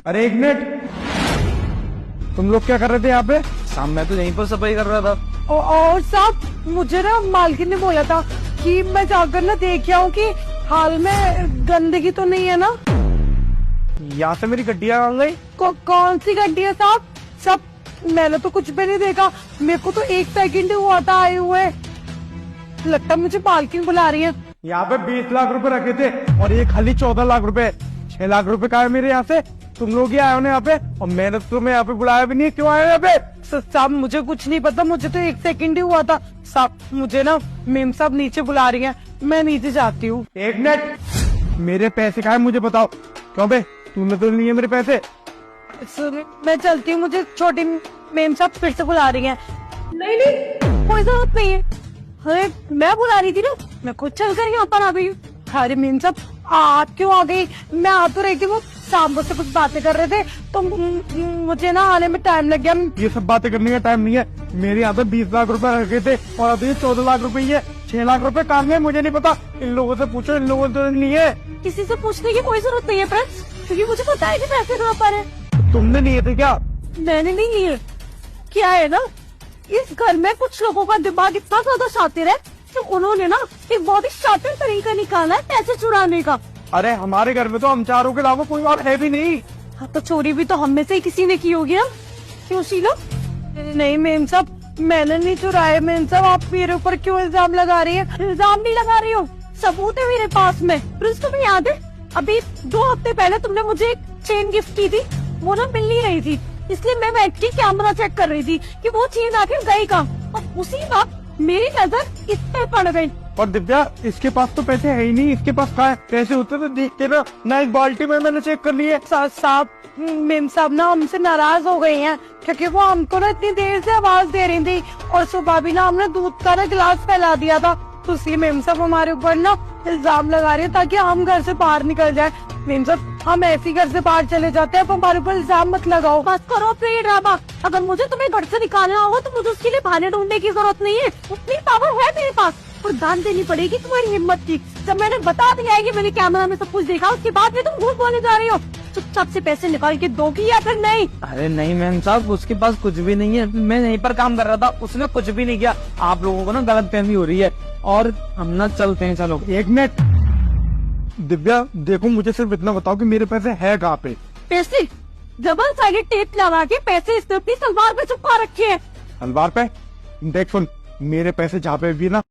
अरे एक मिनट, तुम लोग क्या कर रहे थे यहाँ पे? शाम मैं तो यहीं पर सफाई कर रहा था। और साहब मुझे ना मालकिन ने बोला था कि मैं जाकर ना देख आऊँ कि हाल में गंदगी तो नहीं है ना। यहाँ से मेरी गड्डियाँ आ गई। कौन सी गड्डी है साहब? सब मैंने तो कुछ भी नहीं देखा, मेरे को तो 1 सेकंड ही हुआ था आए हुए। लगता है मुझे मालकिन बुला रही है। यहाँ पे 20 लाख रुपए रखे थे और ये खाली 14 लाख रुपए। 6 लाख रुपए का है मेरे यहाँ से। तुम लोग ही आए हो ना यहाँ पे, और मैंने तो तुम्हें यहाँ पे बुलाया भी नहीं। क्यों आए हो यहाँ पे? साहब मुझे कुछ नहीं पता, मुझे तो 1 सेकंड ही हुआ था। साहब मुझे ना मेम साहब नीचे बुला रही हैं, मैं नीचे जाती हूँ। एक मिनट, मेरे पैसे कहाँ है मुझे बताओ। क्यों बे, तूने तो नहीं है मेरे पैसे? मैं चलती हूँ, मुझे छोटी मेम साहब फिर से बुला रही हैं। नहीं नहीं कोई जरूरत नहीं है। अरे मैं बुला रही थी ना, मैं खुद चल कर यहाँ पर आ गई हूँ। अरे मेम साहब आप क्यों आ गई? मैं आ तो रही थी, वो साहब मुझसे कुछ बातें कर रहे थे तो मुझे ना आने में टाइम लग गया। ये सब बातें करने का टाइम नहीं है। मेरे यहाँ पे 20 लाख रुपए रखे थे और अभी 14 लाख रुपए ही है। 6 लाख रुपए कहाँ गए मुझे नहीं पता। इन लोगों से पूछो, इन लोगों तो नहीं है। किसी से पूछने की कोई जरूरत नहीं है फ्रेंड्स, क्योंकि मुझे पता है कि पैसे कहाँ पर है। तुमने लिए थे क्या? मैंने नहीं लिए। क्या है ना, इस घर में कुछ लोगों का दिमाग इतना ज्यादा शातिर है कि उन्होंने ना एक बहुत ही शातिर तरीका निकाला है पैसे चुराने का। अरे हमारे घर में तो हम चारों के अलावा कोई और है भी नहीं। हाँ तो चोरी भी तो हम में से ही किसी ने की होगी ना। क्यों शीला? नहीं मेम साहब मैंने नहीं चुराए। मेम साहब आप मेरे ऊपर क्यों इल्जाम लगा रही है? इल्जाम नहीं लगा रही हो, सबूत है मेरे पास में। प्रिंस तुम्हें याद है अभी 2 हफ्ते पहले तुमने मुझे एक चेन गिफ्ट की थी, वो ना मिल नहीं रही थी, इसलिए मैं बैठ के कैमरा चेक कर रही थी कि वो चेन आखिर गई कहाँ। और उसी वक्त मेरी नजर इस पे पड़ गई। और दिव्या, इसके पास तो पैसे है ही नहीं। इसके पास कहाँ है? पैसे होते तो देख के ना एक बाल्टी में मैंने चेक कर लिए। साहब मेम साहब ना हमसे नाराज हो गई हैं क्योंकि वो हमको ना इतनी देर से आवाज दे रही थी और सुबह भी ना हमने दूध का ना गिलास फैला दिया था, तो इसलिए मेम साहब हमारे ऊपर ना इल्जाम लगा रही है ताकि हम घर से बाहर निकल जाए। मेम साहब हम ऐसे घर से बाहर चले जाते हैं, हमारे ऊपर इल्जाम मत लगाओ। बस करो अपने ये ड्रामा। अगर मुझे तुम्हें घर से निकालना होगा तो मुझे उसके लिए बहाने ढूंढने की जरूरत नहीं है, उतनी पावर है मेरे पास। और दान देनी पड़ेगी तुम्हारी हिम्मत की। जब मैंने बता दिया है कि मैंने कैमरा में सब कुछ देखा, उसके बाद भी तुम झूठ बोलने जा रही हो। चुपचाप से पैसे निकाल के दोगी या फिर नहीं? अरे नहीं मैम साहब, उसके पास कुछ भी नहीं है। मैं यहीं पर काम कर रहा था, उसने कुछ भी नहीं किया। आप लोगों को ना गलतफहमी हो रही है और हम ना चलते हैं। चलो। एक मिनट दिव्या, देखो मुझे सिर्फ इतना बताओ कि मेरे पैसे है कहाँ पे? पैसे डबल साइडेड टेप लगा के पैसे इसने अपनी सलवार पे छुपा रखे हैं। तलवार पे? देख सुन, मेरे पैसे जहाँ पे भी ना